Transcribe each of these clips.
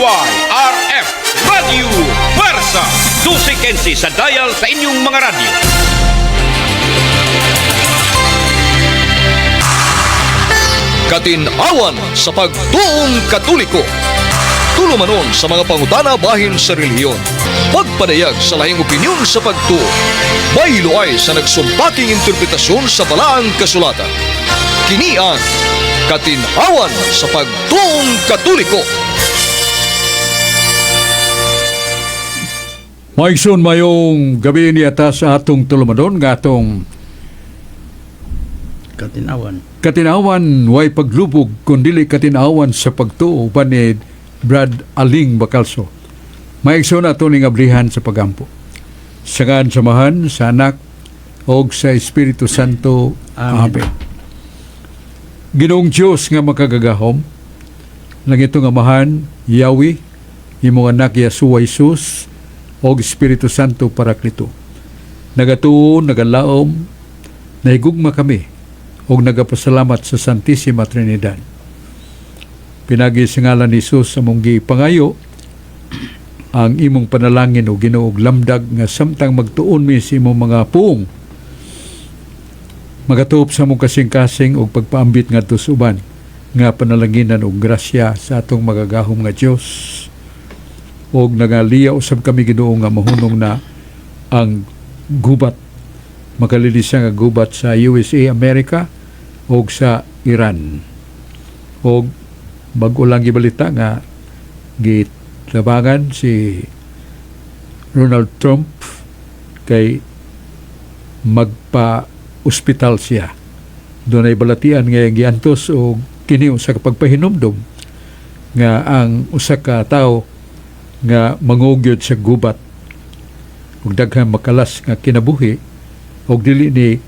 DYRF Radio Versa 1215 sa dial sa inyong mga radyo. Katinawan sa pagtuong Katoliko. Tulumanon sa mga pangutana bahin sa relihiyon. Pagpanayag sa lahing opinyon sa pagtuo. Bayloay sa nagsumpaking interpretasyon sa balaang kasulatan. Kini ang Katinawan sa pagtuong Katoliko. Maigsoon mayong gabi ni atas sa atong tulumanon nga atong Katinawan way paglubog kundili katinawan sa pagtuo pa ni Brad Aling Bacalso. Maigsoon ato ning ablihan sa pagampo. Sangan samahan sa anak og sa Espiritu Santo. Amen. Ginoong Diyos nga makagagahom, lang itong amahan, Yahweh, imong anak Yasua Jesus, og Espiritu Santo Paraklito. Nagatuon, nagalaom, nahigugma kami, og nagapasalamat sa Santissima Trinidad. Pinagi sa ngalan ni Jesus sa mong gipangayo, ang imong panalangin o Ginoog lamdag nga samtang magtuon mi sa imong mga puong, magatuop sa mong kasing-kasing o pagpaambit nga tusuban nga panalanginan o grasya sa atong magagahom nga Diyos. Og nagaliya usab kami Ginoo nga mahunong na ang gubat, makalilisa nga gubat sa USA, Amerika o sa Iran. O bago lang gibalita nga gitlabangan si Donald Trump kay magpa-ospital siya. Doon ay balatian nga giantos o kini sa pagpahinumdum nga ang usa ka tawo nga mangugyod sa gubat ug daghang makalas nga kinabuhi ug dili ni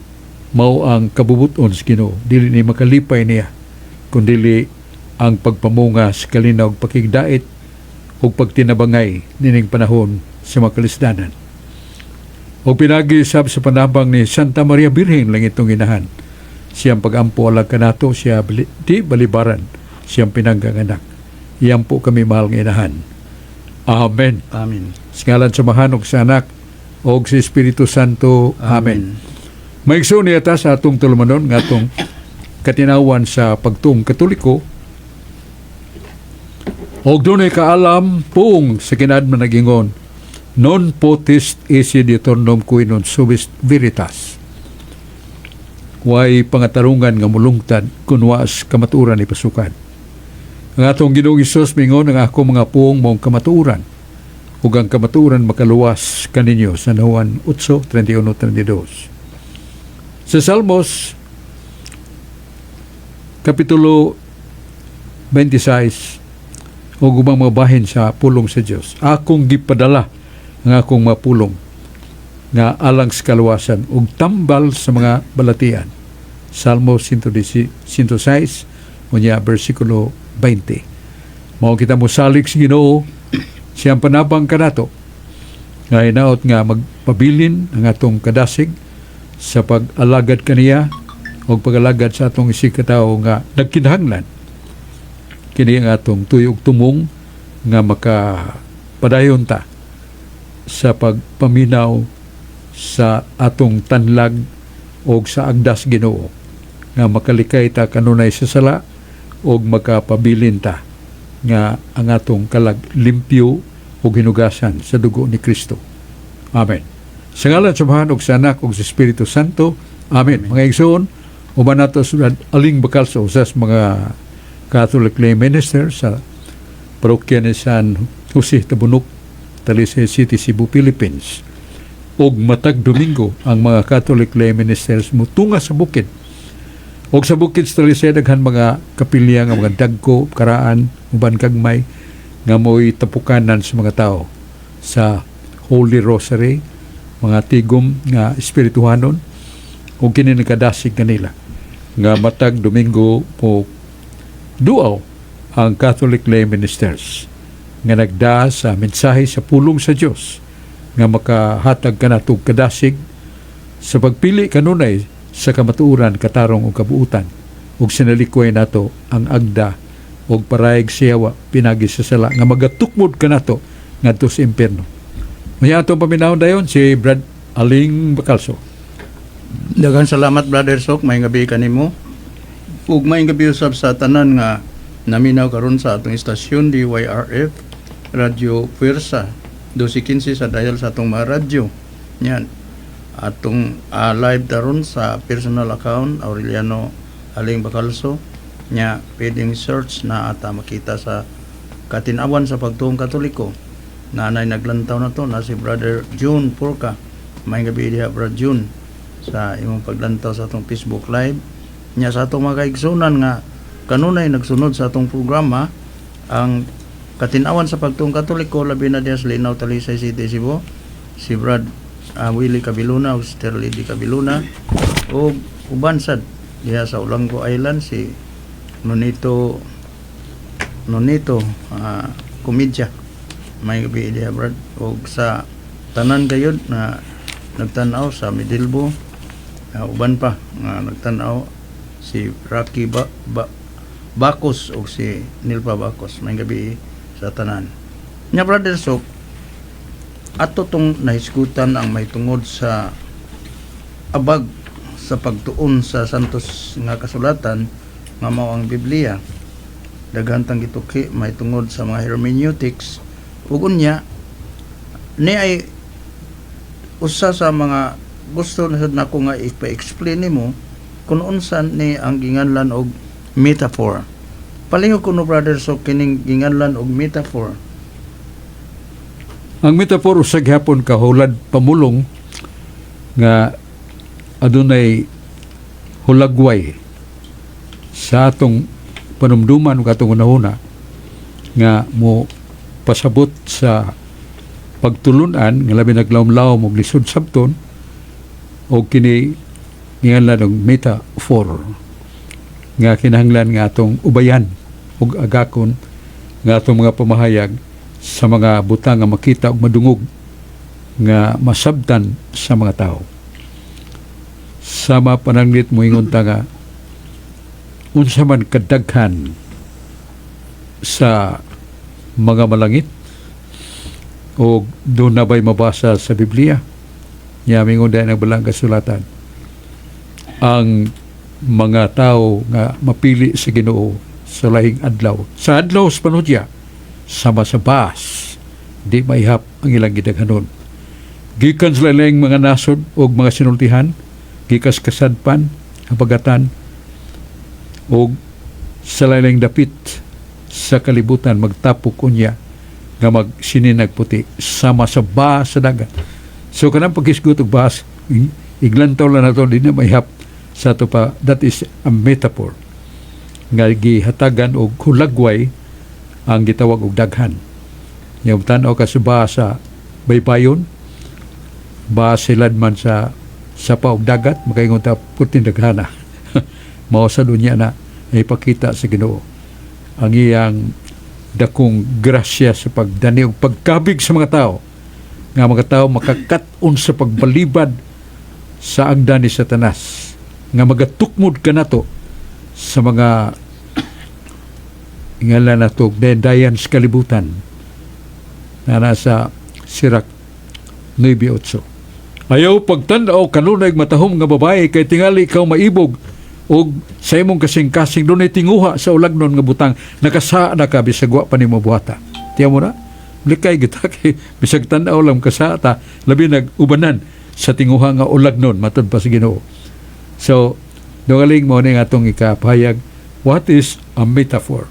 mao ang kabubuton sa Ginoo, dili ni makalipay niya kundi ang pagpamunga sa kalinaw pakigdait ug pagtinabangay nining panahon sa makalisdanan. O pinagi sab sa panabang ni Santa Maria Birhen lang itong inahan. Siyang pag-ampo alag kanato, siya di balibaran, siyang pinangganganak. Iyan po kami mahal ng inahan. Amen. Amen. Sa ngalan sa mahanog sa anak o sa Espiritu Santo. Amen. Maigsoon ni ata sa atong tulumanon nga atong katinawan sa pagtuong Katoliko. Og doon ay kaalam pong sa kinadman nagingon, non potest esse diuturnum cui non subis veritas. Way pangatarungan nga mulungtad kun waas kamaturan ni pasukan. Ang atong Ginoong Hesus mingon ang ako mga puong mong kamaturan ug ang kamaturan makaluwas kaninyo sa Juan 8:31-32. Sa Salmos Kapitulo 26 o gumang mga bahin sa pulong sa Diyos. Akong gipadala ang akong mapulong nga alang sa kaluwasan ug tambal sa mga balatian. Salmo 106 unya versikulo 20. Mao kita mo salig sa Ginoo, siyang panabang kanato nga hinaot nga magpabilin ang atong kadasig sa pag-alagad kaniya o pag-alagad sa atong isikataw nga nagkinahanglan. Kini ang atong tuyog tumong nga makapadayon ta sa pagpaminaw sa atong tanlag o sa agdas Ginoo nga makalikay ta kanunay sa sala o makapabilin ta nga ang atong kalag limpyo o hinugasan sa dugo ni Kristo. Amen. Sa ngalan sa Mahan ug sa Anak ug sa Espiritu Santo. Amen. Mga igsoon, uban nato sa Aling Bacalso sa mga Catholic lay minister sa parokya ni San Jose Tabunok, Talisay City, Cebu, Philippines. Og matag Domingo ang mga Catholic lay ministers mutunga sa bukid. Og sa bukid sa Talisay daghan mga kapilya nga mga dagko, karaan, uban kagmay nga mo'y tapukanan sa mga tao sa Holy Rosary, mga tigom nga espirituhanon o kini nakadasig kanila nga matag Domingo po duaw ang Catholic lay ministers nga nagdaa sa mensahe sa pulong sa Dios nga makahatag kanatog kadasig sa pagpili kanunay sa kamatuoran, katarong o kabuutan ug sinalikoy nato ang agda o og parayag siya wa pinagi sa sala nga magatukmod kanato ngadto sa impierno. Maya atong paminahon dayon si Brad Aling Bacalso. Daghang salamat Brother Sok, may gabi kanimo. Ug may gabi usab sa tanan nga naminaw karon sa atong istasyon DYRF Radio Puwersa 1215 sa dial sa atong mga radyo. Yan. Atong live daron sa personal account Aureliano Aling Bacalso. Nya pwedeng search na ata makita sa katinawan sa pagtuong Katoliko. Nanay naglantaw na to na si Brother June Porca. May gabi diha Brother June sa imong paglantaw sa atong Facebook Live. Nya sa atong mga kaigsunan nga kanunay nagsunod sa atong programa ang katinawan sa pagtuong Katoliko labi na diha sa Linaw Talisay City, Cebu. Si Brad Willie Cabiluna o Sister Lady Cabiluna o uban sad diha sa Olango Island si Nonito komedya may gabi diha Brad o sa tanan gayud na nagtanaw sa Midilbo uban pa nga nagtanaw si Rocky Bacos o si Nilpa Bacos may gabi sa tanan nya Brother Sok ato tong nahisgutan ang may tungod sa abag sa pagtuon sa santos nga kasulatan nga mao ang Biblia daghan tang gituki may tungod sa mga hermeneutics ug unya ni ay usa sa mga gusto na sad nako nga ipa-explain nimo kung unsan ni ang ginganlan og metaphor. Palingo kuno Brother so kining ginganlan og metaphor. Ang metaphor usag hapon kahulad pamulong nga adunay hulagway sa atong panumduman ug atong unahuna nga mo pasabot sa pagtulunan nga labi naglawom-lawom og lisod sabton o kini nginganlan og metaphor nga kinahanglan nga atong ubayan ug agakon nga atong mga pamahayag sa mga butang nga makita ug madungog nga masabtan sa mga tao. Sama pananglit mo ingon ta nga unsa man kadaghan sa mga malangit o doon na ba'y mabasa sa Biblia niya mingon dahil ng balang kasulatan ang mga tao nga mapili sa Ginoo sa lahing adlaw sa adlaw sa panudya sama sa bas di maihap ang ilang gidaghanon gikan sa laing mga nasod o mga sinultihan gikas kasadpan habagatan o sa laing dapit sa kalibutan magtapok unya nga magsininag puti sama sa bas sa dagat. So kanang paghisgot og bas iglantaw lang nato di na maihap sa to pa that is a metaphor nga gihatagan og hulagway ang gitawag og daghan. Yung tan-aw ka sa bas sa baypayon bas silad man sa paog dagat makaingon ta putin daghana. Mao sa dunya na ipakita sa Ginoo ang iyang dakong grasya sa pagdani ug pagkabig sa mga tao nga mga tao makakat-on sa pagbalibad sa agdan ni Satanas nga magatukmod kanato sa mga ngalan nato dayan sa kalibutan na nasa Sirak 9:8. Ayaw pagtanaw kanunay matahom nga babae kay tingali ikaw maibog o sa imong kasing-kasing doon ay tinguha sa ulagnon nga butang nakasa na ka bisag wa pa nimo buhata. Tiyan mo na? Likay kita kay bisag tanaw lang kasata labi nag-ubanan sa tinguha nga ulagnon matud pa sa Ginoo. So, dogaling mo ni atong ikapahayag what is a metaphor?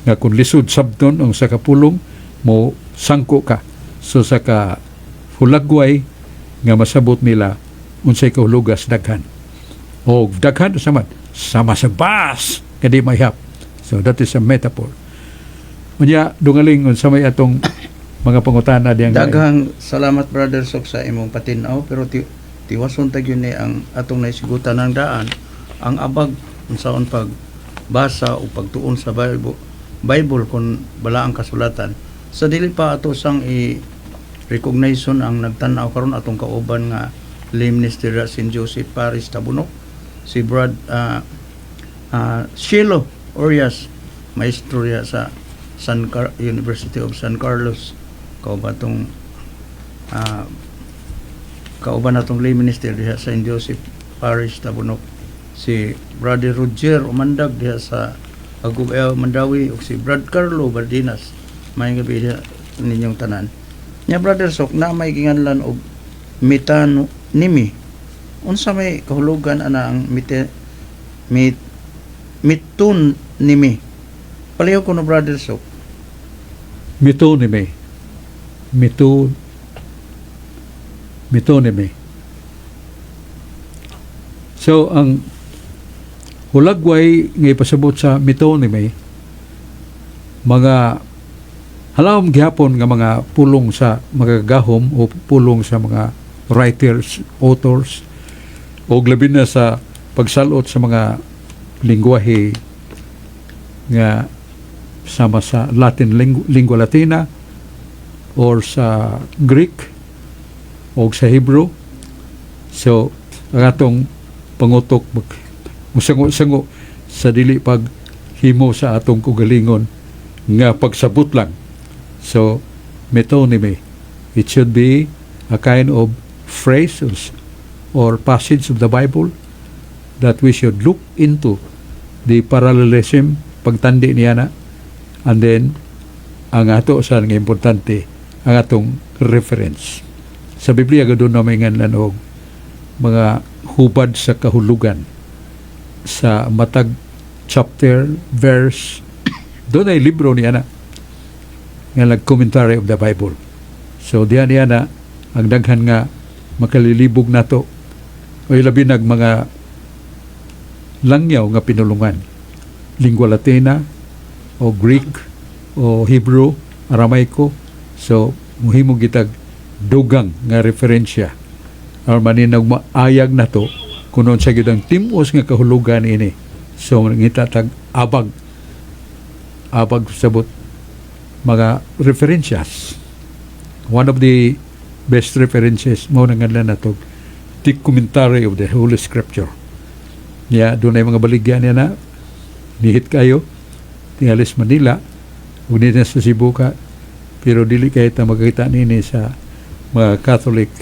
Nga kung lisod sabton ang sa kapulong mo sangko ka so sa ka hulagway nga masabot nila unsay kahulugas daghan. O daghan sama sa bas kadi mayhap. So that is a metaphor. Unya dungaling unsa may atong mga pangutana diyang Daghang salamat Brother Sok sa imong patinaw pero tiwason tag yun ang atong naisigutan ng daan ang abag unsaon pagbasa o pagtuon sa Bible kung bala ang kasulatan sa dili pa ato sang i-recognition ang nagtan-aw karon atong kauban nga lay minister St. Joseph Paris Tabunok si Brad Shiloh Orias maestro diha sa University of San Carlos. Kauban tong kauban natong lay minister diha sa St. Joseph Parish Tabunok, si Brother Roger Umandag diha sa Agubeo Mandawi, ug si Brad Carlo Bardinas. May gabi diha ninyong tanan. Nya Brother Sok, na may ginganlan og metonymy. Unsa may kahulugan ana ang metonymy? Paliw ko no Brother Sok. Metonymy. So, ang hulagway nga ipasabot sa metonymy, mga halawom gihapon nga mga pulong sa mga gahom o pulong sa mga writers, authors, o labi na sa pagsalot sa mga lingwahe nga sama sa Latin lingua Latina or sa Greek o sa Hebrew. So, ang atong pangutok musango-sango sa dili pag himo sa atong kugalingon nga pagsabot lang. So, metonymy, it should be a kind of phrase or passage of the Bible that we should look into the parallelism, pagtandi niya na, and then ang ato sa nga importante ang atong reference. Sa Biblia gadon na may nganlan og mga hubad sa kahulugan sa matag chapter, verse, doon ay libro niya na nga nag-commentary of the Bible. So diyan niya na ang daghan nga makalilibog nato o labi nag mga langyaw nga pinulungan, lingua Latina o Greek o Hebrew, Aramaico. So muhimo gitag dugang nga referensya or maninag maayag na to kunon sa gidang timos nga kahulugan ini. So ngita tag abag sabot mga referensyas. One of the best references mo nang nganlan nato the commentary of the Holy Scripture. Doon ay mga baligyan niya na nihit kayo tingalis Manila ug nito sa Cebu ka, pero dili kayo ta magkita nini sa mga Catholic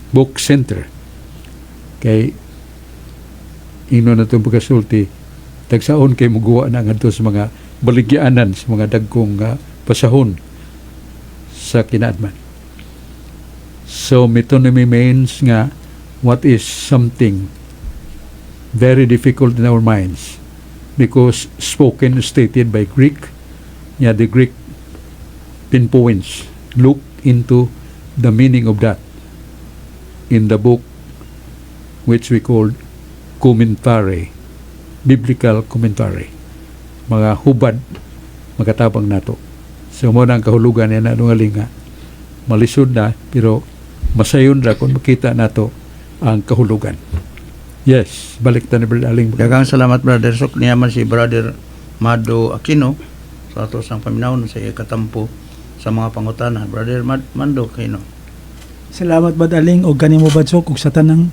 Book Center kay ino na itong pagkasulti tagsaon kay muguwa na ngadto sa mga baligyanan sa mga dagkong pasahon sa kinaadman. So metonymy means nga what is something very difficult in our minds because spoken stated by Greek. The Greek pinpoints, look into the meaning of that in the book which we called commentary, biblical commentary, mga hubad magatabang nato. So mo nang kahulugan niya na nungaling nga malisod na pero masayon ra kung makita nato ang kahulugan. Yes, balik ta ni Brother Aling. Daghang salamat Brother Sok, niya man si Brother Mado Aquino sa ato sang paminawon sa ikatampo sa mga pangutana. Brother Mando Aquino. Salamat Brother Aling og kanimo Badsok ug sa tanang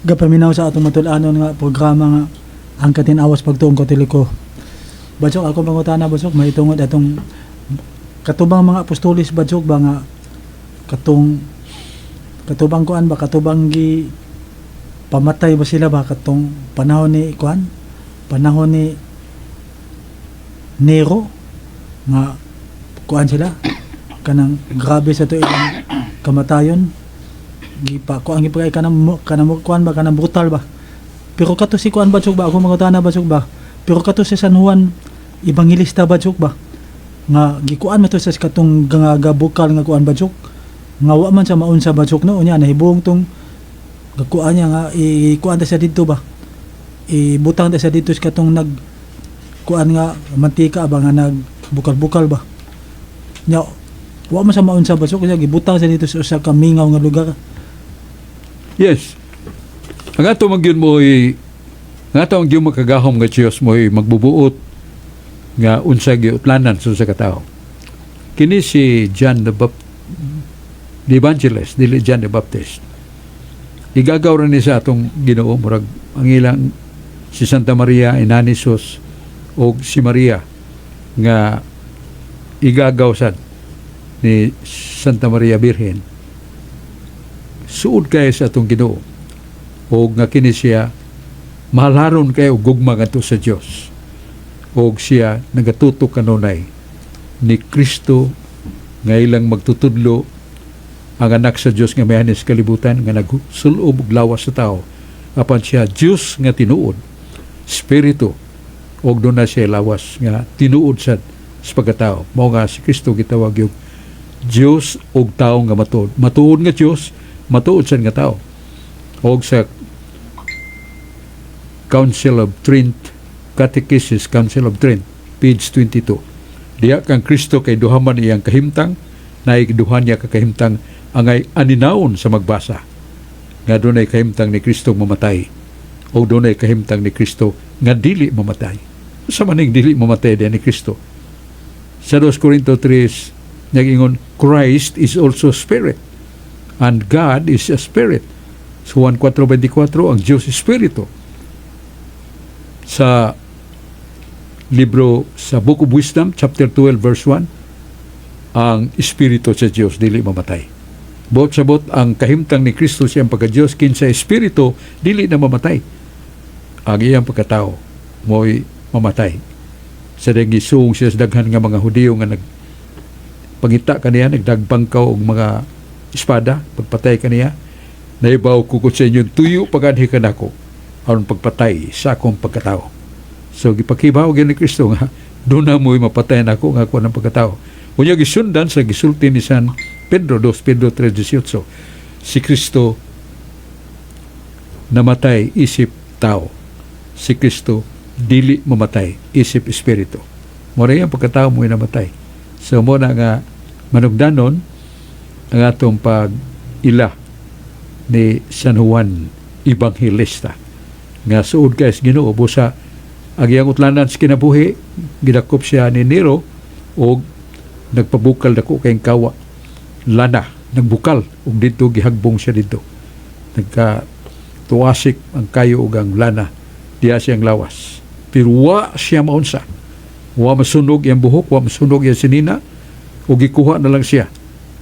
gapaminaw sa atong matul-anon nga programa nga ang katinawas pagtuong Katoliko. Badsok ako pangutana Badsok mahitungod atong katubang mga apostolis Badsok ba nga katubang kuan ba katubang gi pamatay ba sila ba katong panahon ni Nero nga kuan sila kanang grabe sa to ilang kamatayon gipa kuan gipagay kanang kuan ba kanang brutal ba pero kato si kuan Badsok ba ako mangutana Badsok ba pero kato si San Juan Evangelista Badsok ba nga gikuan mo to sa katong gabukal nga kuan Badsok nga wa man sa maunsa Badsok no unya nahibong tong gakuan niya nga ikuan ta sa dito ba ibutang ta sa dito sa katong nag kuan nga mantika ba nga nag bukal-bukal ba nya wa man sa maunsa Badsok kaya gibutang sa dito sa usa ka mingaw nga lugar. Yes. Ang ato magyun mo ang ato ang gyud makagahom nga Dios mo magbubuot nga unsa giutlanan sa katao. Kini si John the Evangelist, dili John the Baptist. Igagaw rin ni sa atong Ginoo murag ang ilang si Santa Maria Inanisos o si Maria nga igagaw sad ni Santa Maria Birhen, suod kayo sa atong Ginoo o nga kini siya mahalaron kayo gugma ngadto sa Dios o siya nagatutok kanunay ni Kristo nga ilang magtutudlo ang anak sa Dios nga mayanis kalibutan nga nagsulob og lawas sa tao apan siya Dios nga tinuod, Espiritu, og doon na siya lawas nga tinuod sad sa pagkatao. Mao nga si Kristo gitawag yung Dios og tao nga matuod. Matuod nga Dios, matuod sad nga tao. Og sa Council of Trent, Catechesis Council of Trent, page 22. Diya kang Kristo kay duhaman iyang kahimtang, na duhan niya kakahimtang angay aninawon sa magbasa. Nga doon ay kahimtang ni Kristo mamatay. O doon ay kahimtang ni Kristo nga dili mamatay. Sa maning dili mamatay din ni Kristo. Sa 2 Corinto 3, nag-ingon, Christ is also Spirit, and God is a Spirit. Sa 1:4-24, ang Diyos Espiritu. Sa libro, sa Book of Wisdom, chapter 12, verse 1, ang Espiritu sa Diyos dili mamatay. Bot sa bot, ang kahimtang ni Kristo siyang pagka-Diyos, kinsa Espiritu, dili na mamatay. Ang iyang pagkatao, mo'y mamatay. Sa gisung siya sa daghan nga mga Hudiyo nga pangita kaniya, nagdagbangkaw og mga espada, pagpatay kaniya, naibaw ko sa inyo, tuyo pagadhi ka nako, aron pagpatay sa akong pagkatao. So, gipakibaw ni Kristo nga, doon na mo'y mapatay na ako nga ako ng pagkatao. Unya gisundan sa gisulti ni San Pedro 2 Pedro 3:18, si Kristo namatay isip tao, si Kristo dili mamatay isip espiritu. Mura yung pagkatao mo'y namatay. So mo na nga manugdanon ang atong pag-ila ni San Juan Evangelista nga suod kay sa Ginoo busa ang iyang utlanan sa kinabuhi, gidakop siya ni Nero o nagpabukal dako kayong kawa lana, nagbukal og dito gihagbong siya dito, nagka tuwasik ang kayo ug ang lana diya siyang lawas, pero wa siya maunsa, wa masunog iyang buhok, wa masunog iyang sinina, o gikuha na lang siya,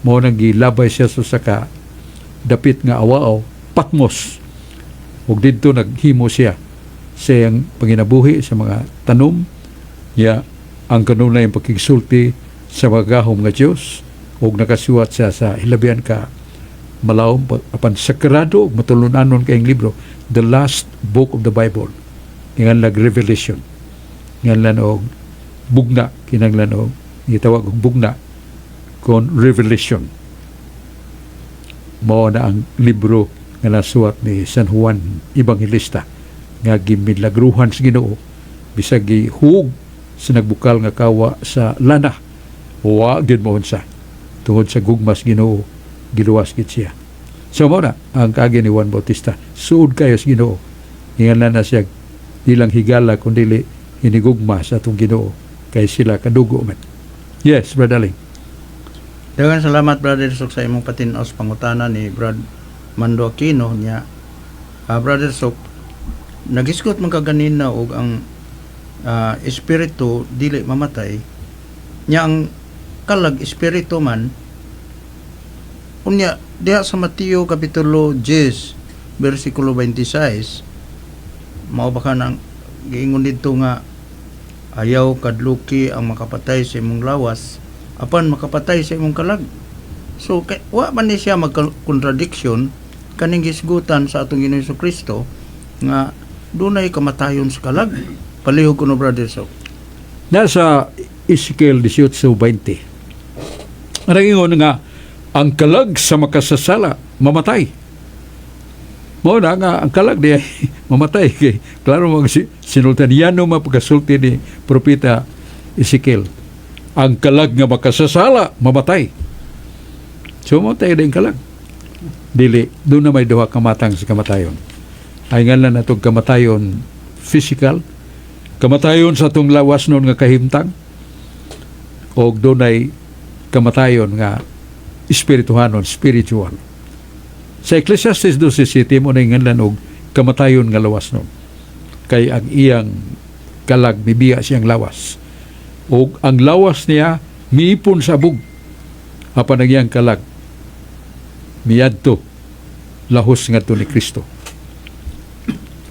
mao nang gilabay siya sa saka dapit nga awaaw Patmos, ug dito naghimo siya sa iyang panginabuhi sa mga tanom ya ang kanunay ang pagkisulti sa mga gahom nga Diyos, ug nakasuwat siya sa hilabihan ka malawom apan sagrado ug matulunanon kayong libro, the last book of the Bible, kinahanglan Revelation, kinahanglan og bugna, kinahanglan og gitawag og bugna kon Revelation. Mao na ang libro nga nasuwat ni San Juan Evangelista nga gimilagruhan sa Ginoo bisag gihug sa nagbukal nga kawa sa lana, wa gid mo unsa tungod sa gugmas Ginoo giluwas gid siya. So mao na ang kaagi ni Juan Bautista, suod kayo sa Ginoo, ingana na siya ilang higala kundi hinigugma sa atong Ginoo kay sila kadugo man. Yes, Brother Aling. Daghang salamat, Brother Sok, sa imong patinaos pangutana ni Brad Mando Aquino niya. Brother Sok, nagisgot man ka ganina og ang espiritu dili mamatay nya, ang kalag espiritu man unya diha sa Mateo kapitulo 10 bersikulo 26, mao ba ka nang giingon dito nga ayaw kadluki ang makapatay sa imong lawas apan makapatay sa imong kalag. So wa man ni siya magka-contradiction kaning gisgutan sa atong Ginoong Jesucristo nga dunay kamatayon sa kalag. Palihog ko no, Brother Sok. Nasa Ezekiel 18:20, nagingon nga ang kalag sa makasasala mamatay. Mo na nga ang kalag di mamatay kay klaro mo sinultan yano mapagasulti ni propeta Ezekiel. Ang kalag nga makasasala mamatay. So mamatay din kalag. Dili doon na may duha kamatang sa kamatayon. Ay ngalan na itong kamatayon physical, kamatayon sa itong lawas noon nga kahimtang, o doon ay kamatayon nga espirituhanon, spiritual. Sa Ecclesiastes 12:7 mo na ngalan og kamatayon nga lawas noon. Kay ang iyang kalag mibiya siyang lawas. O ang lawas niya miipon sa bug. Apan ang iyang kalag miyadto lahos ngadto ni Kristo.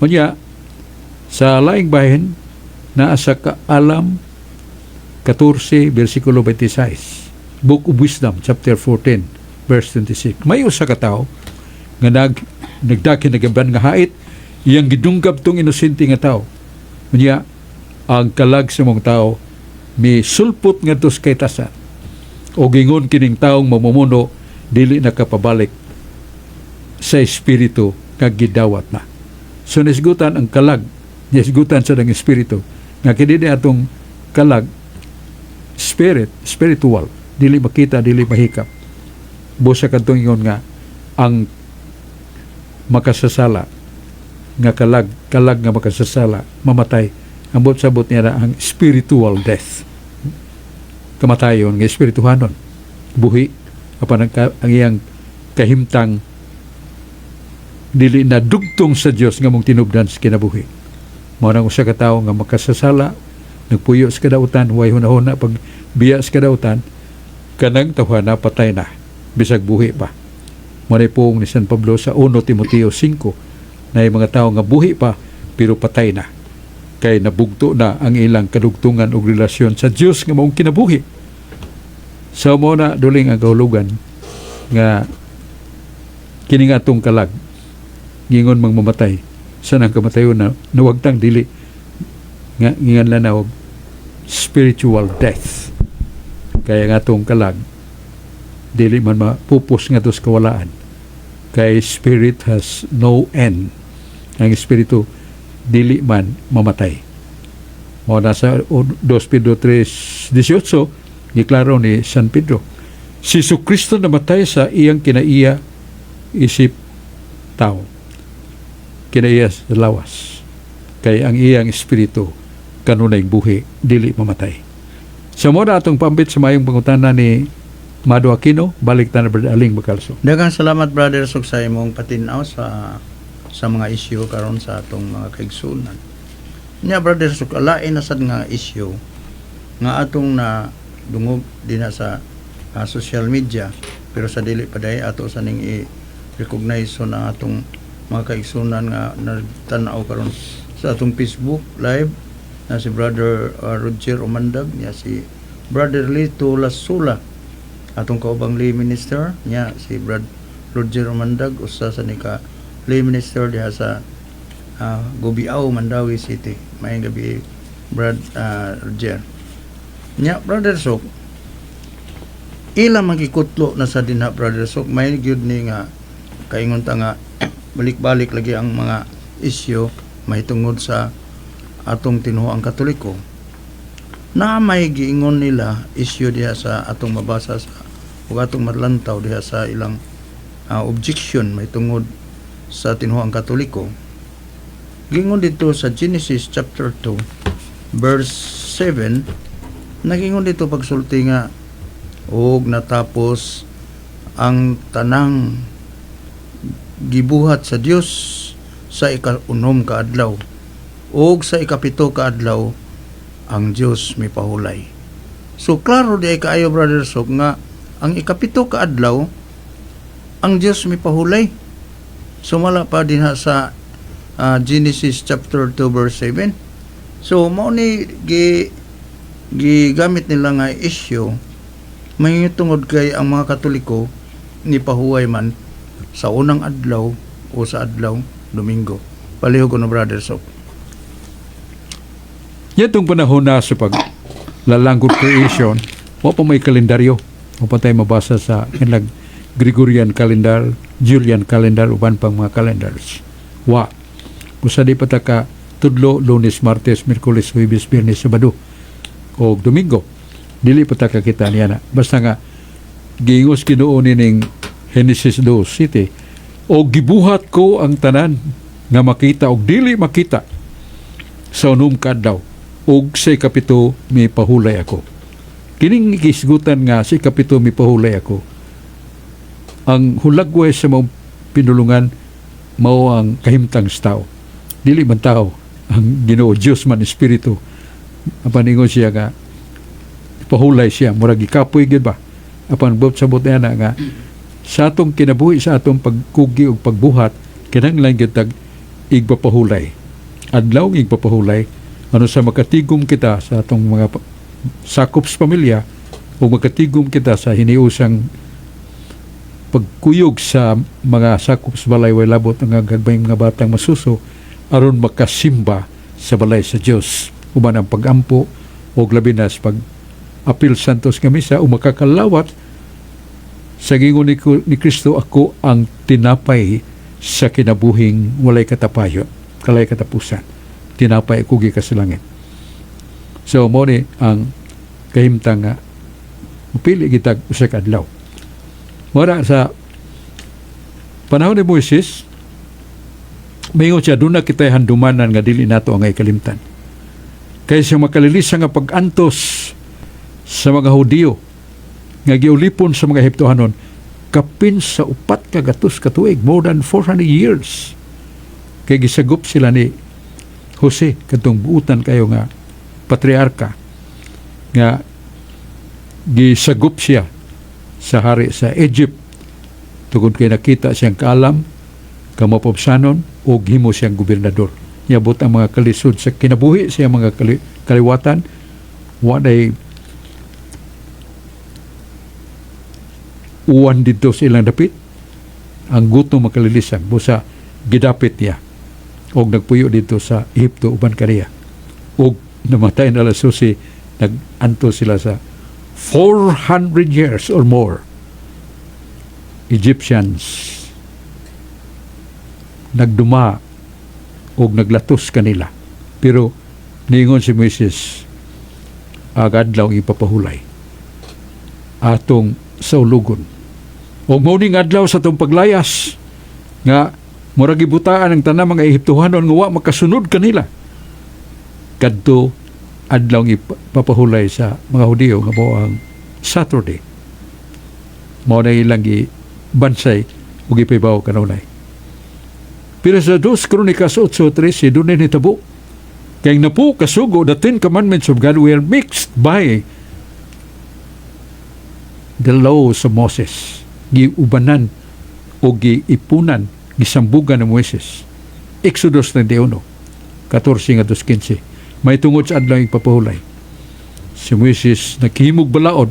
Unya sa laing bahin naa sa Kaalam 14 versikulo 26. Book of Wisdom chapter 14 verse 26. May usa ka tawo nga nagdakin nagaban nga hait iyang gidunggab tong inosente nga tawo. Unya ang kalag sa mong tawo mi sulpot ngadto sa kaytasan. O gingon kining taong mamumuno dili nakapabalik sa espiritu nga gidawat na. So nisgutan ang kalag, nisgutan sa ng espiritu nga kini atong kalag spiritual, dili makita, dili mahikap. Busa kadtong ingon nga ang makasasala nga kalag nga makasasala mamatay. Ambot sabot niya na ang spiritual death. Kamatayon nga espirituhanon. Buhi apan ang iyang kahimtang dili na dugtong sa Dios nga mong tinubdan sa kinabuhi. Mao nang usa ka tawo nga makasasala, nagpuyo sa kadautan, way hunahuna pag biya sa kadautan, kanang tawhana patay na bisag buhi pa. Mao pong ni San Pablo sa 1 Timoteo 5 na mga tawo nga buhi pa pero patay na. Kay nabugto na ang ilang kadugtungan o relasyon sa Dios nga maong kinabuhi. So mo na duling ang kahulugan nga kining atong kalag gingon mang mamatay sa nang kamatayon na nawagtang dili nga ngingan lang na spiritual death. Kaya nga atong kalag dili man mapupos nga tos kawalaan. Kay spirit has no end. Ang espiritu dili man mamatay. O nasa 2 Pedro 3:18 giklaro ni San Pedro, si Jesucristo namatay sa iyang kinaiya isip tao. Kinaiya sa lawas. Kay ang iyang espiritu kanunay buhi, dili mamatay. Sa mo na atong pambit sa mayong pangutana ni Mado Aquino, balik ta na Brother Aling Bacalso. Daghang salamat Brother Sok sa imong patinaw sa mga issue karon sa atong mga kaigsunan. Nya Brother Sok, alain na sad nga issue nga atong na dungog din na sa social media pero sa dili pa day ato sa ning i-recognize so na atong mga kaigsunan nga nagtan-aw karon sa atong Facebook live na si Brother Roger Umandag, niya si Brother Lito Lasula, atong kaubang lay minister niya si Roger Umandag, usa sa nika lay minister diha sa Gubiao, Mandawi City. Mayong gabi Roger. Nya Brother Sok, ilang magikutlo na sa dinha Brother Sok, may gyud ni nga kaingon ta nga balik-balik lagi ang mga isyu may tungod sa atong tinuoang Katoliko. Na may giingon nila isyu diha sa atong mabasa sa ug atong madlantaw diha sa ilang objection may tungod sa tinuoang Katoliko. Gingon dito sa Genesis chapter 2 verse 7, nagingon dito pagsulti nga ug natapos ang tanang gibuhat sa Dios sa ika-unom ka adlaw ug sa ikapito ka adlaw ang Dios mipahulay. So klaro di ay kaayo Brother Sok nga ang ikapito ka adlaw ang Dios mipahulay. Sumala pa din sa Genesis chapter 2 verse 7. So mao ni gigamit nila nga issue may tungod kay ang mga Katoliko ni pahuway man sa unang adlaw o sa adlaw Domingo. Palihog ko na Brother Sok. Yatong panahon na sa paglalangkod creation, wa pa may kalendaryo. O pa tayo mabasa sa ilang Gregorian calendar, Julian calendar, uban pang mga calendars. Wa. Busa di pataka tudlo, Lunes, Martes, Miyerkules, Huwebes, Biyernes, Sabado o Domingo. Dili pataka kita niya na. Basta nga giingos Ginoo ning Genesis 2:7 o gibuhat ko ang tanan nga makita og dili makita sa unom ka adlaw ug sa ikapito may pahulay ako. Kining gisgutan nga sa ikapito may pahulay ako. Ang hulagway sa mga pinulungan mao ang kahimtang sa tao. Dili man tao ang Ginoo Dios man espiritu apan ingon siya nga pahulay siya murag gikapoy gid ba apan sabot niya na nga sa atong kinabuhi sa atong pagkugi ug pagbuhat kinahanglan gyud tag igpapahulay adlaw igpapahulay ano sa makatigom kita sa atong mga sakop sa pamilya o makatigom kita sa hiniusang pagkuyog sa mga sakop sa balay way labot nga gagmayng mga batang masuso aron makasimba sa balay sa Dios uban ang pagampo o labi na sa pag apil santos nga misa o makakalawat sa gingon ni Kristo ako ang tinapay sa kinabuhing walay katapayon kalay katapusan tinapay ako gikas langit. So mo ni ang kahimtang nga upili gitag usa ka adlaw. Mora sa panahon ni Moises mayngon siya doon na kita handumanan nga dili nato ang ikalimtan. Kaya siya makalilisa nga pag-antos sa mga Hudiyo nga giulipon sa mga Ehiptohanon kapin sa 4 ka gatos ka tuig, more than 400 years. Kaya gisagop sila ni Jose kadtong buutan kayo nga patriarka nga gisagop siya sa hari sa Egypt tungod kay nakita siyang kaalam kamapobsanon o himo siyang gobernador. Niabot ang mga kalisod sa kinabuhi siya mga kaliwatan waday uwan dito sa ilang dapit ang gutom makalilisan busa gidapit niya og nagpuyo dito sa Ehipto uban kaniya og namatay na susi nag-anto sila sa 400 years or more. Egyptians nagduma og naglatos kanila pero niingon si Moises agad lang ipapahulay atong sa ulugon og mauning adlaw sa atong paglayas nga murag gibutaan ang tanang mga Ehiptohanon nga wa makasunod kanila kadto adlaw ipapahulay sa mga Hudiyo nga mao ang Saturday mao na ilang bansay ug ipibaw kanunay. Pero sa 2 Kronikas 8:13 doon na hitabo kay napo kasugo the 10 commandments of God were mixed by the laws of Moses giubanan o giipunan gisambugan ng Moises. Exodus 31 14-15 may tungod sa adlaw ipapahulay si Moises naghimog balaod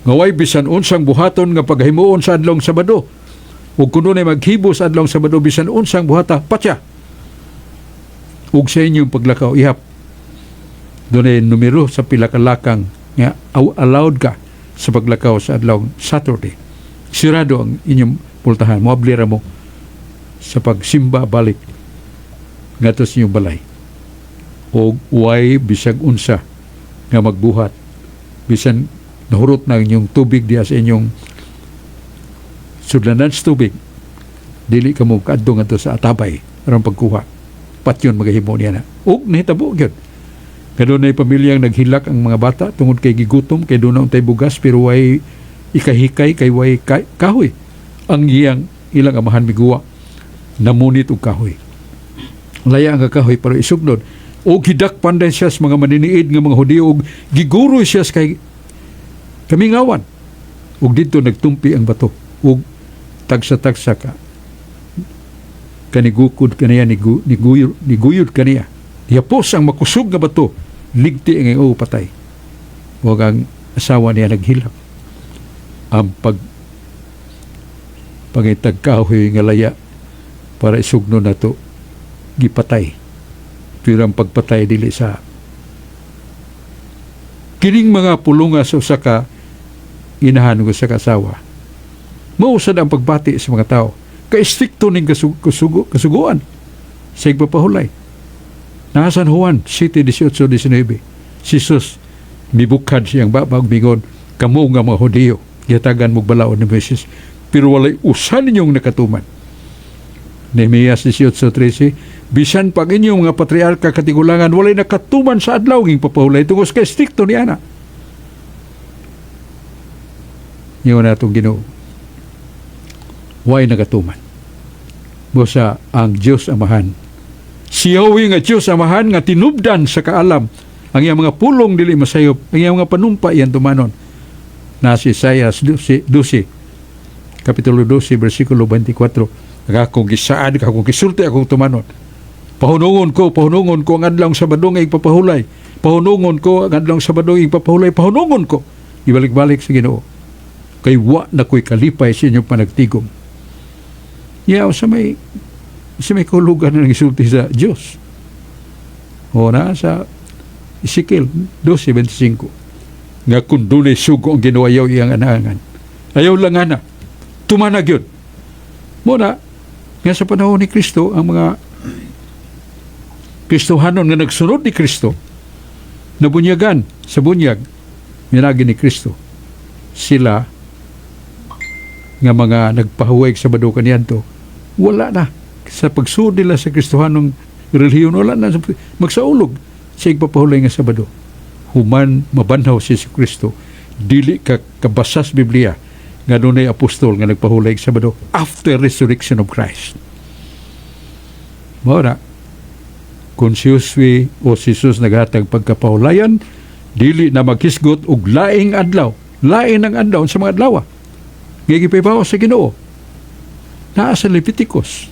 nga way bisan unsang buhaton nga paghimuon sa adlong Sabado ug kuno na maghibo sa adlong Sabado bisan unsang buhata patya ug sa inyong paglakaw ihap dunay numero sa pila ka lakang nga allowed ka sa paglakaw sa adlong Saturday sirado ang inyong pultahan moablira mo sa pagsimba balik ngadto sa inyong balay o way bisag unsa nga magbuhat bisan nahurot na inyong tubig diya sa inyong sudlanan sa tubig dili ka mo kaadto ngadto sa atabay aron pagkuha patyon magahimo niya na ug nahitabo gyud kadunay pamilyang naghilak ang mga bata tungod kay gigutom kay doon untay bugas pero way ikahikay kay way kahoy ang ilang amahan miguwa namunit og kahoy laya ang kahoy pero isugnod o gidak panday siya sa mga maniniid nga mga Hudiyo og giguro siya kay kamingawan ug dito nagtumpi ang bato ug tagsa-tagsa ka kanigukod kaniya niguyod kaniya yapos ang makusog nga bato ligti ang patay ug ang asawa niya naghilak ang pangitag kahoy nga laya para isugno nato gipatay pero ang pagpatay dili sa kining mga pulunga sa usa ka inahan ug sa kasawa mausad ang pagbati sa mga tao kay strikto ning kasuguan sa igpapahulay na San Juan 7:18-19 si Jesus mibukad siyang babag mingon kamo nga mga Hudiyo yatagan mo balaod ni Moises pero walay usa ninyong nakatuman. Nehemias 18:13 bisan pag inyong mga patriarka katigulangan walay nakatuman sa adlaw ng papahulay tungod kay strikto ni ana. Yun na itong Ginoo. Way nakatuman. Busa ang Diyos Amahan Siyawi nga Diyos amahan nga tinubdan sa kaalam ang iyang mga pulong dili masayop, ang iyang mga panumpa iyan tumanon. Na si Isaias 12, Kapitulo 12, versikulo 24. Akong gisaad, akong gisulti, akong tumanon. Pahunungon ko ang adlawng Sabado nga ipapahulay. Pahunungon ko ang adlawng Sabado nga ipapahulay. Pahunungon ko. Ibalik-balik sa Ginoo. Kay wa na ko'y kalipay sa inyong panagtigom. Sa may kahulugan na gisulti sa Diyos. O na sa Ezekiel 12:25 nga kung dunay sugo ang ginawa yaw iyang anaangan. Ayaw lang ana. Tumanag yun. Muna, nga sa panahon ni Kristo, ang mga Kristohanon nga nagsunod ni Kristo, nabunyagan sa bunyag, minagi ni Kristo. Sila nga mga nagpahuwag sa Sabado kaniadto, wala na. Sa pagsunod nila sa Kristohanong relihiyon, wala na magsaulog sa igpapahulay nga Sabado. Human mabanhaw si Kristo, dili ka kabasas Biblia nga dunay apostol nga nagpahulay sa Sabado after resurrection of Christ. Mora, kung si Josue o si Jesus naghatag pagkapahulayan, dili na maghisgot og laing adlaw, lain ang adlaw sa mga adlaw. Gigipaybaw sa Ginoo. Naa sa Leviticus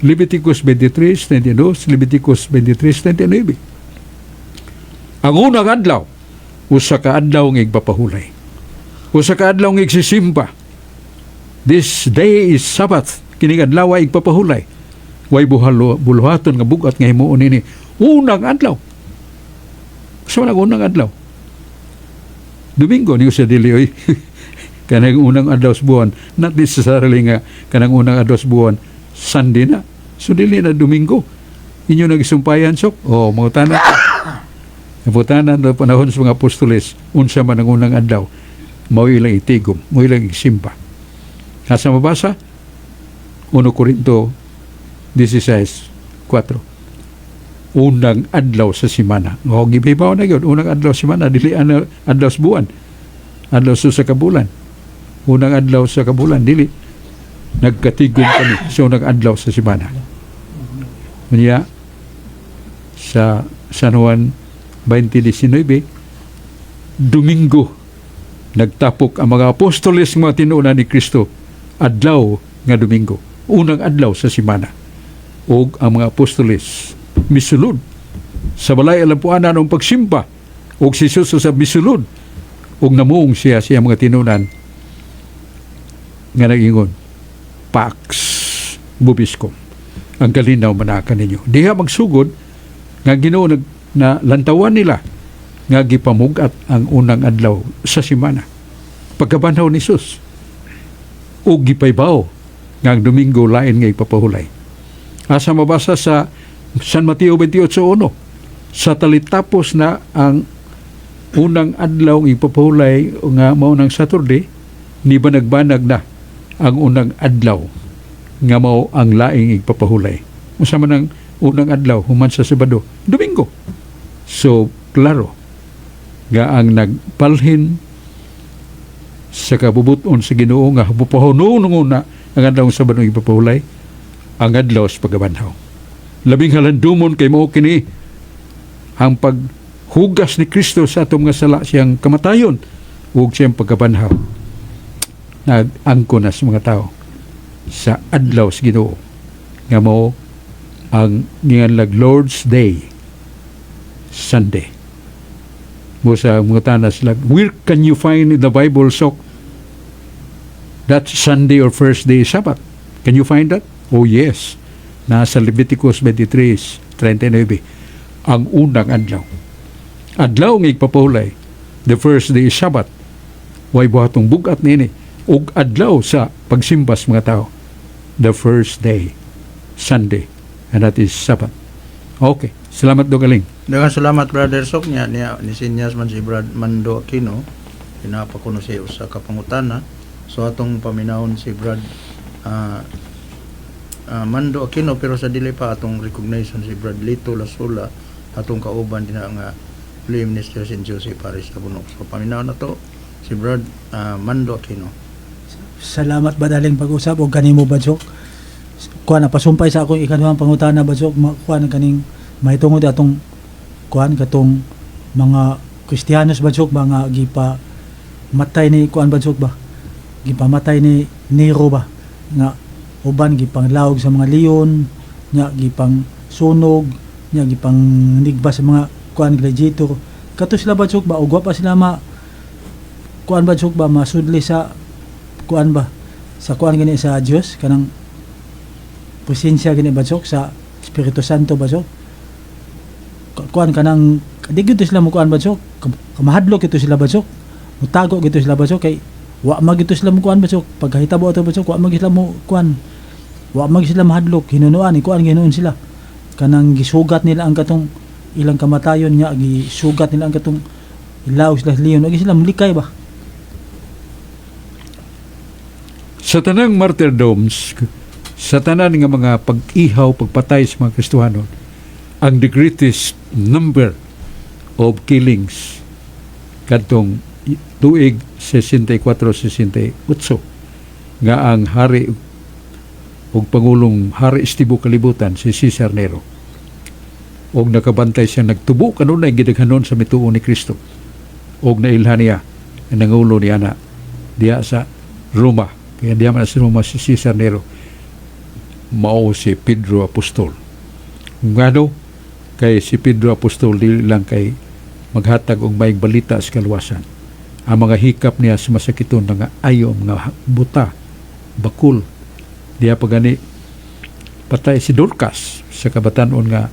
23:22, Leviticus 23:29. Ang unang adlaw, usa ka adlaw ng igpapahulay. Usa ka adlaw ng igsisimba. This day is Sabbath. Kining adlaw ay igpapahulay. Way buluhaton nga bugat nga himuon ini. Unang adlaw. So unang adlaw. Domingo niyo sa dili oy. Kanang unang adlaw sa buwan, not necessarily nga kanang unang adlaw sa buwan, Sunday na. So dili na Domingo. Inyo nagisumpayan sok. Mga tanan. Naputanan na panahon sa mga apostoles, unsa man ang unang adlaw, mao ilang itigom, mao ilang isimba. Nasa mabasa, 1 Corinto 16:4. Unang adlaw sa simana. Gibibaw na yun, unang adlaw sa simana, dili adlaw sa buwan, adlaw sa kabulan. Unang adlaw sa kabulan, dili. Nagkatigom kami sa unang adlaw sa simana. Kanya, sa San Juan 20:19, Domingo, nagtapok ang mga apostoles mga tinuuna ni Kristo, adlaw nga Domingo, unang adlaw sa simana. O ang mga apostoles misulod sa balay alampuanan ng pagsimba, o si Jesus sa misulod, o namuong siya mga tinunan nga nag-ingon, Pax Bubiscum, ang kalinaw manakan ninyo. Diha magsugod nga Ginoo na lantawan nila nga gipamugat ang unang adlaw sa simana. Pagkabanhaw ni Jesus, o gipaybaw nga ang Domingo lain nga ipapahulay. Asa mabasa sa San Mateo 28:1, sa talitapos na ang unang adlaw ng ipapahulay nga mao ng Saturday, ni ba nagbanag na ang unang adlaw nga mao ang laing ipapahulay. Usa man ang unang adlaw human sa Sabado, Domingo. So, klaro nga ang nagpalhin sa kabubuton sa Ginoo nga bupahunon una ang adlaw sa Sabado ipapahulay, ang adlaw sa pagbanhaw. Labing halandumon kay mao kini ang paghugas ni Kristo sa atong nga sala, siyang kamatayon ug siyang pagkabanhaw. Nag-angko na sa mga tao sa adlaw sa Ginoo nga mao ang ginganlag Lord's Day, Sunday. Mo sa mga tanas lang, where can you find in the Bible that Sunday or first day is Sabbath? Can you find that? Oh yes. Nasa Leviticus 23:39. Ang unang adlaw. Adlaw ng igpapahulay. The first day is Sabbath. Way buhatong bugat nini. Ug adlaw sa pagsimbas mga tao. The first day, Sunday. And that is Sabbath. Okay. Salamat do galing. Daghang salamat Brother Sok niya ni Sinyas man si Brad Mando Aquino. Pinapa ko no siya sa kapangutana. So atong paminahon si Brad Mando Aquino, pero sa dili pa atong recognition si Brad Lito Lasola, atong kauban din nga Film Minister St. Joseph Paris Tabunok. So paminahon na to si Brad Mando Aquino. Salamat ba daling pag-usap o kanimo ba, Sok? kuan na pasumpay sa akong ikaduhang pangutana badsok kuan kaning mahitungod atong kuan katong mga Kristiyanos badsok ba nga gipa matay ni kuan badsok ba gipamatay ni Nero ba nga uban gipanglawog sa mga leon nya gipang sunog nya gipang nigba sa mga kuan gladiator kato sila badsok ba ugwa pa sila kuan badsok ba masudli sa kuan ba sa kuan gani sa Dios kanang presensya gani badsok sa Espiritu Santo badsok kuan kanang di gito sila mo kuan badsok kamahadlok ito sila badsok mutago gito sila badsok kay wa magito sila mo kuan badsok pagkahitabo ato badsok wa mag sila mo kuan wa mag sila mahadlok hinunuan kuan ginoon sila kanang gisugat nila ang katong ilang kamatayon nya gisugat nila ang katong ilaw sila leon agi sila mulikay ba. Sa tanang martyrdoms, sa tanan nga mga pag-ihaw, pagpatay sa mga Kristohano, ang the greatest number of killings kadtong tuig 64-68 nga ang hari ug pangulong Hari Estibo Kalibutan si Cesar Nero og nakabantay siya nagtubo kanunay gidaghanon sa mituo ni Kristo og nailhan niya ang nangulo niya na diya sa Roma kaya diya man sa Roma si Cesar Nero mao si Pedro Apostol ngano kay si Pedro Apostol dili lang kay maghatag og maayong balita sa kaluwasan ang mga hikap niya sa masakiton nga ayo mga buta bakul diya pagani patay si Dorcas sa kabatanon nga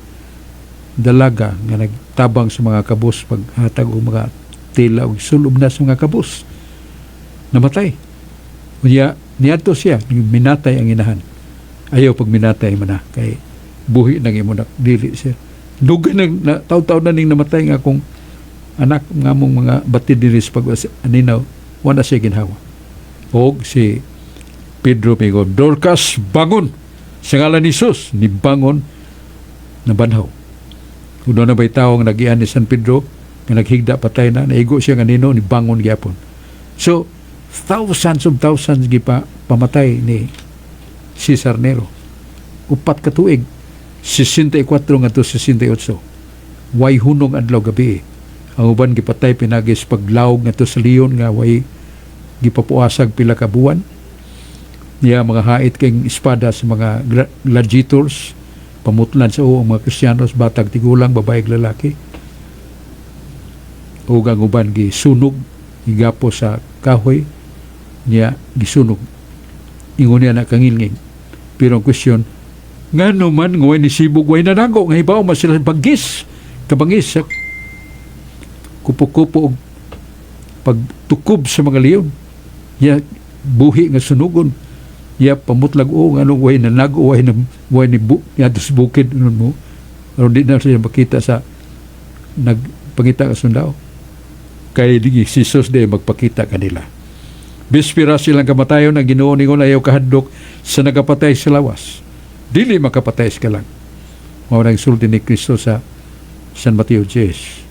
dalaga nga nagtabang sa mga kabus paghatag og mga tela og sulob na sa mga kabus namatay unya niadto siya minatay ang inahan ayaw pag minatay man na kay buhi nang imo dili siya dugan na taw-taw na ning namatay nga akong anak nga mong mga batid diri sa pag-aninaw wala siya ginhawa og si Pedro migo Dorcas bangon sa ngalan ni Jesus ni bangon na banhaw kuno na ba'y tao nga nagian ni San Pedro nga naghigda patay na naigo siya nga nino ni bangon gyapon so thousands of thousands gipa pamatay ni Cesar Nero upat ka tuig 64 ngadto 68 way hunong adlaw gabi ang uban gipatay pinagis paglawog ngadto sa leon nga way gipapuasag pila ka buwan niya mga hait kayong espada sa mga gladiators pamutlan sa uong mga Kristiyanos batag tigulang babae ug lalaki ug ang uban gisunog gigapo sa kahoy niya gisunog ingon niya na kangilngig pero ang question ngano man way ni sibog way nanago nga hibaw man sila bagis kabangis sa kupo-kupo og pagtukob sa mga leon niya buhi nga sunugon ya pamutlag o anong way na nag-uway na way ni sa bukid mo aron di na siya makita sa nagpangita ka sundao kay di si Jesus de magpakita kanila bispira silang kamatayon ang Ginoo ningon ayaw kahadlok sa nagapatay sa lawas dili makapatay ka lang mao nang sulti ni Kristo sa San Mateo 10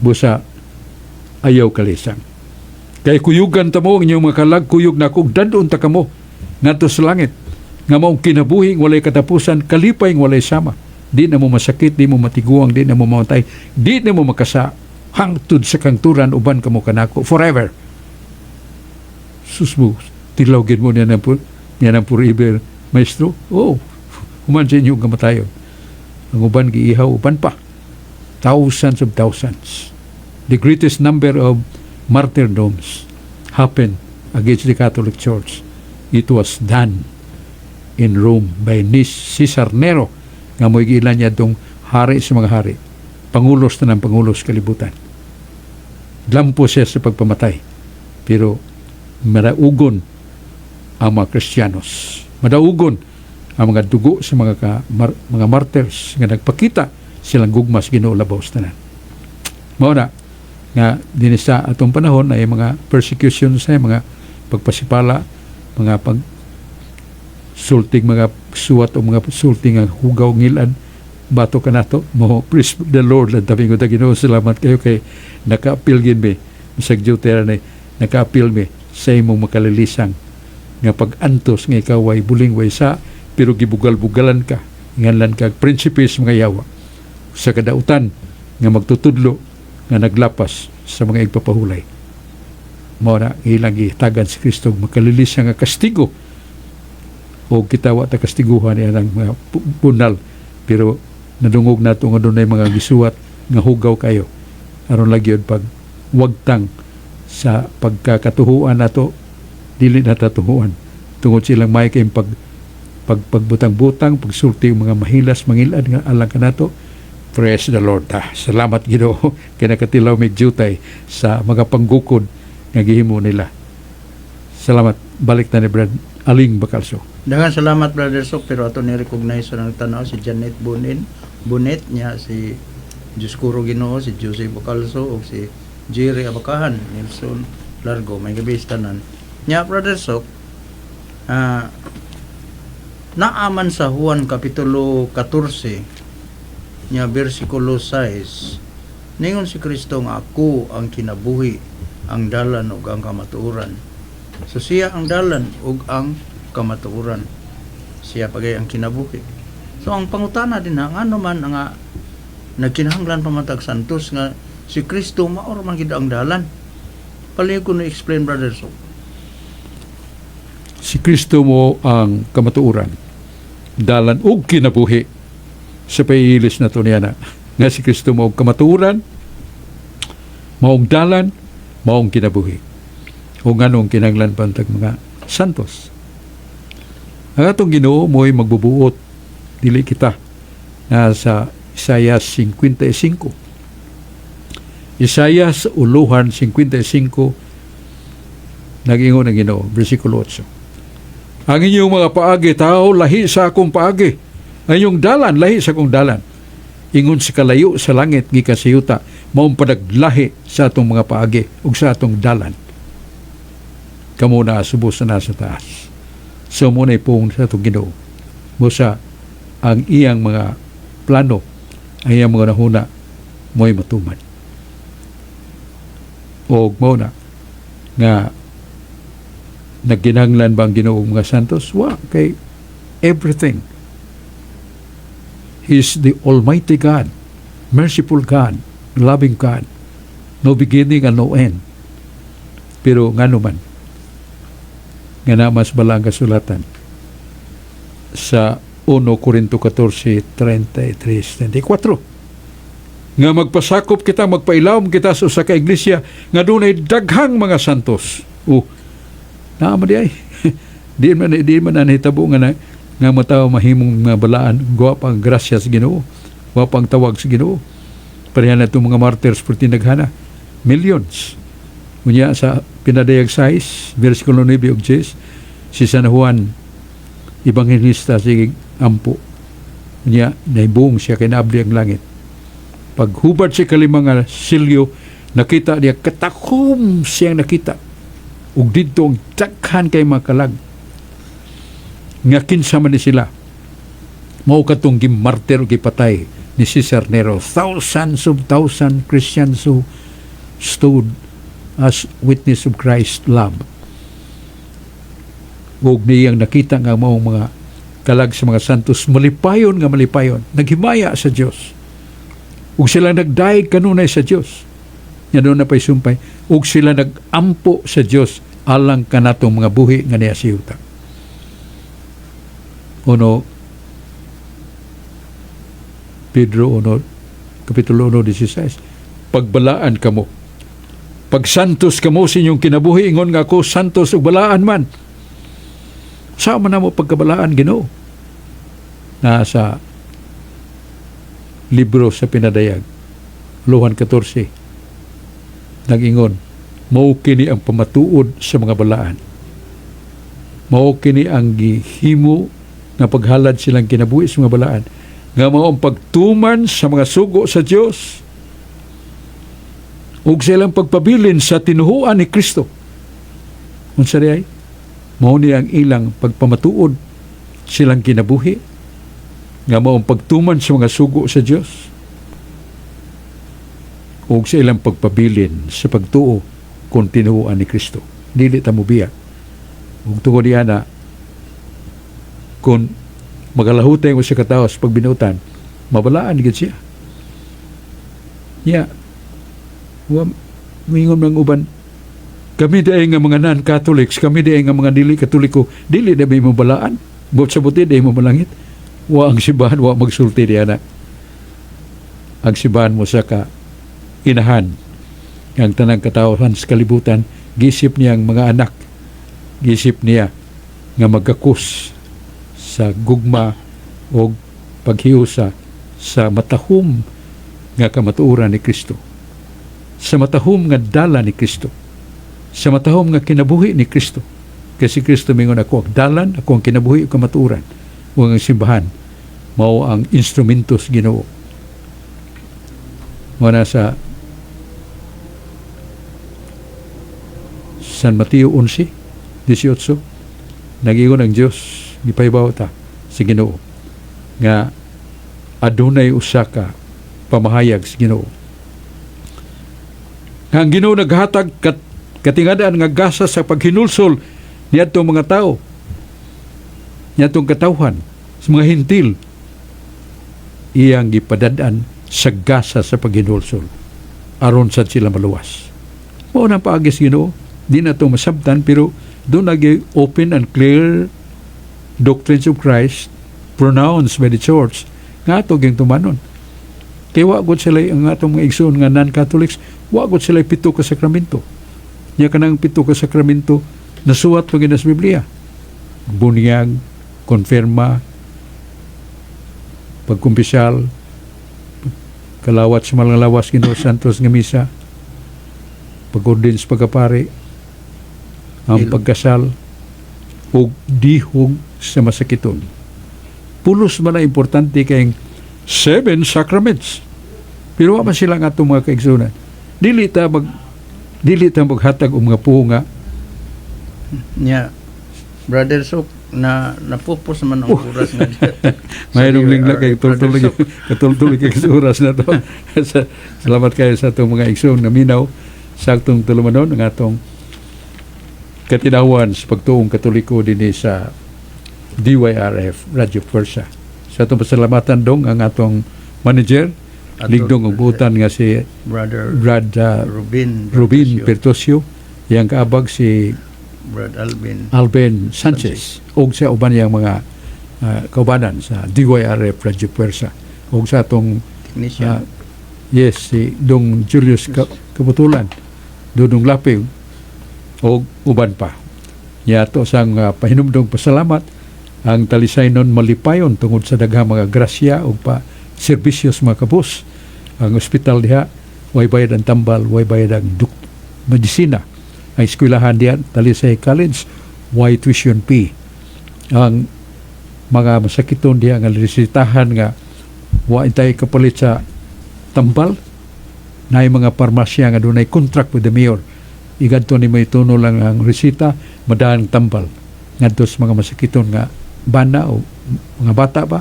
busa ayaw kalisang kay kuyugan ta mo inyong mga kalag kuyog na kung dadon ta kamo ngadto sa langit nga maong kinabuhing walay katapusan kalipay walay sama di na mo masakit di mo matiguang di na mo mamatay di na mo makasa hangtod sa kangturan uban kamo kanako forever susbo tilawgin mo niya ng forever maestro human sa inyong kamatayon ang uban giihaw uban pa thousands of thousands the greatest number of martyrdoms happened against the Catholic Church. It was done in Rome by Cesar Nero nga mo'y giilan niya itong hari sa mga hari pangulos na ng pangulos kalibutan lampo siya sa pagpamatay pero madaugon ang mga Kristiyanos madaugon ang mga dugo sa mga martyrs nga nagpakita silang gugmas Ginoo labaw sa tanan mao na nga dinisa atong panahon ay mga persecutions ay mga pagpasipala mga sulting mga suwat o mga sulting ang hugaw ngilan bato ka nato mo praise the Lord lang tabi ko ta Ginoo salamat kayo kay naka-appeal gid mi sa Deuteronomy naka-appeal mi sa imong makalilisang nga pag-antos nga ikaw ay buling way sa pero gibugal-bugalan ka, nganlan ka prinsipe sa mga yawa, sa kadautan nga magtutudlo nga naglapas sa mga igpapahulay. Mao na ilang gihatagan si Kristo makalilis nga kastigo o kitawa ta kastiguhan niya ng mga bunal, pero nadungog nato nga dunay mga gisuwat nga hugaw kayo aron lagi yun pag wagtang sa pagkakatuhuan nato dili natatuhuan tungod silang may kayong pagbutang-butang, pagsulti yung mga mahilas, mangilad nga alang ka nato. Praise the Lord. Salamat Ginoo kay nakatilaw mig jutay sa mga panggukod nga gihimo nila. Salamat. Balik na ni Brad Aling Bacalso. Daghang salamat Brother Sok, pero ato ni recognize ng tanaw si Janet Bonet niya, si Juskuro Ginoo, si Jose Bacalso o si Jerry Abakahan, Nelson Largo, may gabi sa tanan. Nya Brother Sok, naaman sa Juan Kapitulo 14 nya versikulo 6, ningon si Kristo nga ako ang kinabuhi, ang dalan ug ang kamatuoran. So siya ang dalan ug ang kamatuoran, siya pagay ang kinabuhi. So ang pangutana din nga ano man nga nagkinahanglan pamatag santos nga si Kristo maor man gid ang dalan. Pali ko na explain Brother So. Si Kristo mo ang kamatuoran, dalan ug kinabuhi. Sa paiilis na to niya na nga si Kristo mo ang kamatuoran, maong dalan, maong kinabuhi. O nganong kinanglan pantag mga santos. Ang atong Ginoo mo'y magbubuot dili kita na sa Isaiah 55. Isaiah uluhan 55 nag-ingon ang Ginoo, versikulo 8. Ang inyong mga paagi, tao, lahi sa akong paagi. Ang inyong dalan, lahi sa akong dalan. Ingon sa kalayo sa langit, gikan sa yuta, maong padaglahi sa atong mga paagi ug sa atong dalan. Kamo na subos na sa taas. So muna'y pong sa itong Ginoo. Musa ang iyang mga plano, ang iyang mga nahuna, mo'y matuman. O mo na nga nagginahanglan ba ang Ginoo mga santos? Wa, kay everything. He is the Almighty God, merciful God, loving God, no beginning and no end. Pero nga naman, nga na mas balang kasulatan sa 1 Corinto 14:33-34 nga magpasakop kita, magpailawom kita sa usa ka iglesia nga dunay daghang mga santos. Naama di ay di man nahitabo nga mataw mahimong mga balaan, gawa pang grasya sa Ginoo, gawa pang tawag sa Ginoo. Pareha na itong mga martyrs por tinaghana, millions. Unya sa pinadayag 6 versikulo 9 ug 10, si San Juan Evangelista sige ampo unya naibong siya kay naabli ang langit. Paghubad si kalimang silyo, nakita niya katakom siyang nakita ug didto ang daghan kay mga kalag nga kinsa man ni sila mao katong gimartir o gipatay ni Cesar Nero. Thousands Christians who stood as witness of Christ's love. Ug niyang nakita nga mao mga kalag sa mga santos malipayon, naghimaya sa Dios. Ug sila nagdaig kanunay sa Dios. Nya doon na pay sumpay ug sila nagampo sa Dios alang kanatong mga buhi nga niya siyuta. Pedro 1, Kapitulo 1:16. Pagbalaan kamo. Pag santos kamo sa inyong kinabuhi, ingon nga ako, santos ug balaan man. Saan man na mo pagkabalaan, Ginoo? Nasa libro sa pinadayag, Luhan 14, nag-ingon, mao kini ang pamatuod sa mga balaan. Mao kini ang gihimo nga paghalad silang kinabuhi sa mga balaan, nga mao ang pagtuman sa mga sugo sa Dios ug silang pagpabilin sa tinuhuan ni Kristo. Unsa diay? Mao ni ang ilang pagpamatuod silang kinabuhi, nga mao ang pagtuman sa mga sugo sa Dios ug sa ilang pagpabilin sa pagtuo kung tinuhuan ni Kristo. Dili ta mo biya. Ug tungod diana, kung magalahutay mo siya katawo sa pagbinutan, mabalaan gid siya. Ya, mingon ng uban, kami daay nga mga non-Catholics, kami daay nga mga dili Katoliko, dili na may mabalaan. Bot sa buti, daay mo malangit. Wa ang simbahan, wa magsulti di anak. Ang simbahan mo sa ka inahan. Ang tanang katawhan sa kalibutan, gisip niya ang mga anak. Gisip niya nga magkakus sa gugma o paghiusa sa matahom nga kamatuoran ni Kristo. Sa matahom nga dala ni Kristo. Sa matahom nga kinabuhi ni Kristo. Kasi Kristo mingon, ako ang dalan, ako ang kinabuhi o kamatuoran. O ang simbahan, mao ang instrumentos Ginoo. Muna sa San Mateo 11:18, nag-ingon ang Diyos, gipaybaw ta sa Ginoo nga adunay usa ka pamahayag sa Ginoo. Ang Ginoo naghatag katingadaan nga gasa sa paghinulsol niadtong mga tao, niadtong katawhan sa mga hintil, iyang gipadad-an sa gasa sa paghinulsol aron sa sila maluwas. Mao nang paagis Ginoo, di na ito masabtan, pero doon nag-open and clear doctrines of Christ pronounced by the church nga ito ging tumanon. Kaya wagod sila ang atong mga igsoon nga non-Catholics, wagod sila 7 ka sakramento. Nya kanang 7 ka sakramento nasuwat pag sa Biblia. Bunyag, konfirma, pagkumpisyal, kalawat sa malang lawas Ginoo Santos nga misa, pag-ordins pagkapari, ang pagkasal, o dihog sa masakiton. Pulos man na importante kayong 7 sacraments. Pero wa man sila nga itong mga kaigsunan. Dili ta maghatag o mga puho nga. Nya, Brother Sok, napupos man ang oras nga. Mayroong linglag kay katultulig kay sa oras na to. Salamat kayo sa itong mga igsoon na minaw sa itong tulumanon ang atong katinawan sa pagtuong Katoliko din sa DYRF Radio Pursa. Sa itong pasalamatan dong ang atong manager, ligdong ang butan nga si Brother Brad Rubin Pertosio, yang kaabag si Brad Alben Sanchez o sa uban yang mga kaubanan sa DYRF Radio Pursa o sa atong technician. yes, si Dong Julius Kaputulan, Dudong Laping o uban pa. Yato sang pahinumdong pasalamat ang talisaynon malipayon tungod sa daghang mga grasya o pa serbisyos mga kabus. Ang ospital diha, way bayad ang tambal, way bayad ang medisina. Ang eskwelahan diha, Talisay College, way tuition fee. Ang mga masakiton diha nga resitahan nga way tay kapalit sa tambal, na mga parmasya nga dunay contract with the mayor. Igadto ni may tuno lang ang resita, madaan tambal. Ngadto sa mga masakiton nga bana o mga bata ba,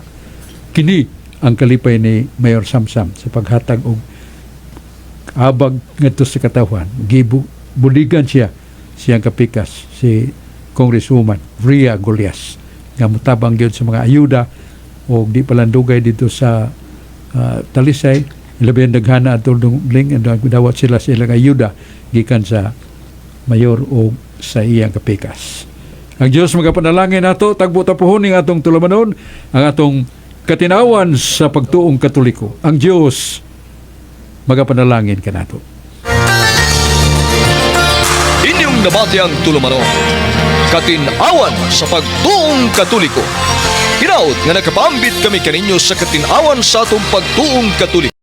kini ang kalipay ni Mayor Samsam sa paghatag og abag ngadto sa katawhan. Buligan siyang kapikas si Congresswoman Ria Golias nga mutabang gyud sa mga ayuda o di palandugay dito sa Talisay. Ilabi ang daghana at tulong-ling and dawat sila sa ilang ayuda gikan sa mayor o sa iyang kapikas. Ang Diyos magapanalangin nato, tagbo tapuhon ning atong tulumanon, ang atong katinawan sa pagtuong Katoliko. Ang Diyos magapanalangin ka nato. Inyong nabati ang tulumanon, katinawan sa pagtuong Katoliko. Hinaut nga nakapambit kami kaninyo sa katinawan sa atong pagtuong Katoliko.